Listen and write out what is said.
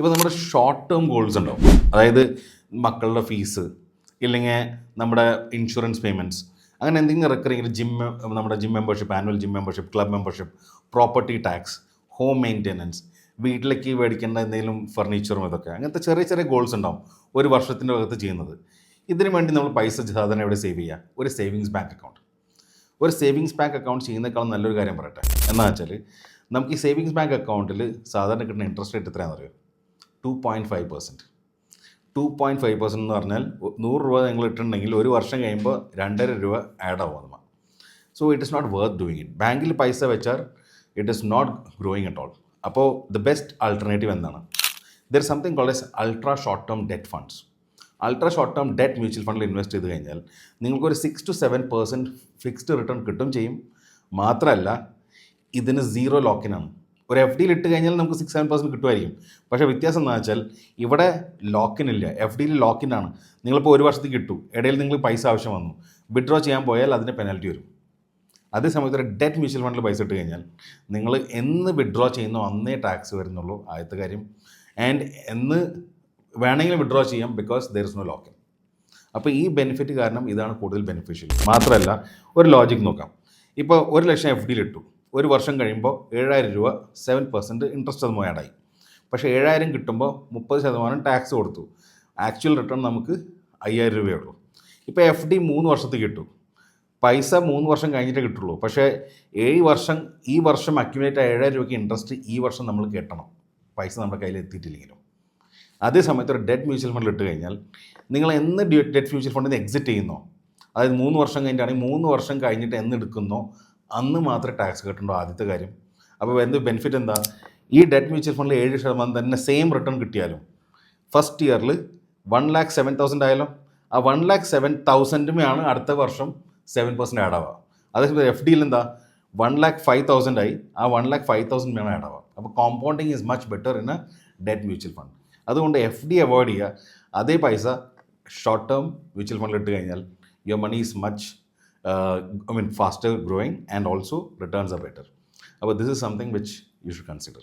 ഇപ്പോൾ നമ്മുടെ short term goals ഉണ്ടാവും, അതായത് മക്കളുടെ ഫീസ് ഇല്ലെങ്കിൽ നമ്മുടെ ഇൻഷുറൻസ് പേയ്മെൻറ്റ്സ്, അങ്ങനെ എന്തെങ്കിലും റെക്കറിങ് നമ്മുടെ gym membership, annual gym membership, club membership, property tax, home maintenance, വീട്ടിലേക്ക് മേടിക്കേണ്ട എന്തെങ്കിലും ഫർണിച്ചറും ഇതൊക്കെ, അങ്ങനത്തെ ചെറിയ ചെറിയ ഗോൾസ് ഉണ്ടാവും ഒരു വർഷത്തിൻ്റെ അകത്ത് ചെയ്യുന്നത്. ഇതിനു വേണ്ടി നമ്മൾ പൈസ സാധാരണ എവിടെ സേവ് ചെയ്യുക? ഒരു സേവിങ്സ് ബാങ്ക് അക്കൗണ്ട്. ഒരു സേവിങ്സ് ബാങ്ക് അക്കൗണ്ട് ചെയ്യുന്നേക്കാളും നല്ലൊരു കാര്യം പറയട്ടെ. എന്താ വെച്ചാൽ നമുക്ക് ഈ സേവിങ്സ് ബാങ്ക് അക്കൗണ്ടിൽ സാധാരണ കിട്ടുന്ന ഇൻട്രസ്റ്റ് റേറ്റ് എത്രയാണെന്ന് അറിയോ? 2.5%. 2.5% എന്ന് പറഞ്ഞാൽ 100 രൂപ നിങ്ങൾ ഇട്ടിട്ടുണ്ടെങ്കിൽ ഒരു വർഷം കഴിയുമ്പോൾ 2.5 രൂപ ആഡ് ആവും നമ്മൾ. So it is not worth doing it. ബാങ്കിൽ പൈസ വെച്ചാൽ it is not growing at all. അപ്പോൾ ദ ബെസ്റ്റ് ആൾട്ടർനേറ്റീവ് എന്താണ്? There is something called as ultra short term debt funds. Ultra short term debt mutual ഫണ്ടിൽ invest ചെയ്ത് കഴിഞ്ഞാൽ നിങ്ങൾക്കൊരു 6 to 7% fixed return കിട്ടും ചെയ്യും. മാത്രമല്ല ഇതിന് 0 ലോക്കിനാണ്. ഒരു എഫ് ഡിയിൽ ഇട്ട് കഴിഞ്ഞാൽ നമുക്ക് 6-7% കിട്ടുമായിരിക്കും. പക്ഷേ വ്യത്യാസം എന്താ വെച്ചാൽ ഇവിടെ ലോക്കിനില്ല. എഫ് ഡിയിൽ ലോക്കിനാണ്. നിങ്ങളിപ്പോൾ ഒരു വർഷത്തേക്ക് കിട്ടു, ഇടയിൽ നിങ്ങൾക്ക് പൈസ ആവശ്യം വന്നു, വിഡ്രോ ചെയ്യാൻ പോയാൽ അതിന് പെനാൽറ്റി വരും. അതേ സമയത്ത് ഒരു ഡെറ്റ് മ്യൂച്വൽ ഫണ്ടിൽ പൈസ ഇട്ട് കഴിഞ്ഞാൽ നിങ്ങൾ എന്ന് വിഡ്രോ ചെയ്യുന്നോ അന്നേ ടാക്സ് വരുന്നുള്ളൂ, ആദ്യത്തെ കാര്യം. ആൻഡ് എന്ന് വേണമെങ്കിലും വിഡ്രോ ചെയ്യാം, because there is no lock in. അപ്പോൾ ഈ ബെനിഫിറ്റ് കാരണം ഇതാണ് കൂടുതൽ ബെനിഫിഷ്യൽ. മാത്രമല്ല ഒരു ലോജിക് നോക്കാം. ഇപ്പോൾ 1 ലക്ഷം എഫ് ഡിയിൽ ഇട്ടു, ഒരു വർഷം കഴിയുമ്പോൾ 7000 രൂപ 7% ഇൻട്രസ്റ്റ് അത് ആഡായി. പക്ഷേ 7000 കിട്ടുമ്പോൾ 30% ടാക്സ് കൊടുത്തു. ആക്ച്വൽ റിട്ടേൺ നമുക്ക് 5000 രൂപയേ ഉള്ളൂ. ഇപ്പോൾ എഫ് ഡി 3 വർഷത്തേക്ക് കിട്ടും, പൈസ 3 വർഷം കഴിഞ്ഞിട്ടേ കിട്ടുള്ളൂ. പക്ഷേ 7 വർഷം ഈ വർഷം അക്യുമുലേറ്റ് 7000 രൂപയ്ക്ക് ഇൻട്രസ്റ്റ് ഈ വർഷം നമ്മൾ കെട്ടണം, പൈസ നമ്മുടെ കയ്യിൽ എത്തിയിട്ടില്ലെങ്കിലും. അതേ സമയത്ത് ഒരു ഡെറ്റ് മ്യൂച്വൽ ഫണ്ടിൽ ഇട്ട് കഴിഞ്ഞാൽ നിങ്ങൾ എന്ന് ഡെറ്റ് മ്യൂച്വൽ ഫണ്ടിൽ നിന്ന് എക്സിറ്റ് ചെയ്യുന്നോ, അതായത് 3 വർഷം കഴിഞ്ഞിട്ടാണെങ്കിൽ 3 വർഷം കഴിഞ്ഞിട്ട് എന്ന് എടുക്കുന്നോ അന്ന് മാത്രമേ ടാക്സ് കിട്ടുള്ളൂ, ആദ്യത്തെ കാര്യം. അപ്പോൾ എന്ത് ബെനിഫിറ്റ് എന്താ? ഈ ഡെറ്റ് മ്യൂച്വൽ ഫണ്ടിൽ 7% തന്നെ സെയിം റിട്ടേൺ കിട്ടിയാലും ഫസ്റ്റ് ഇയറിൽ 1,07,000 ആയാലും ആ 1,07,000 അടുത്ത വർഷം 7% ആഡ് ആവുക. അതേസമയം എഫ് ഡിയിൽ എന്താ 1,05,000 ആയി, ആ 1,05,000 ആഡ് ആവുക. അപ്പോൾ compounding is much better in a debt mutual fund. അതുകൊണ്ട് എഫ് ഡി അവോയ്ഡ് ചെയ്യുക. അതേ പൈസ ഷോർട്ട് ടേം മ്യൂച്വൽ ഫണ്ടിൽ ഇട്ട് കഴിഞ്ഞാൽ your money is much faster growing and also returns are better. But this is something which you should consider.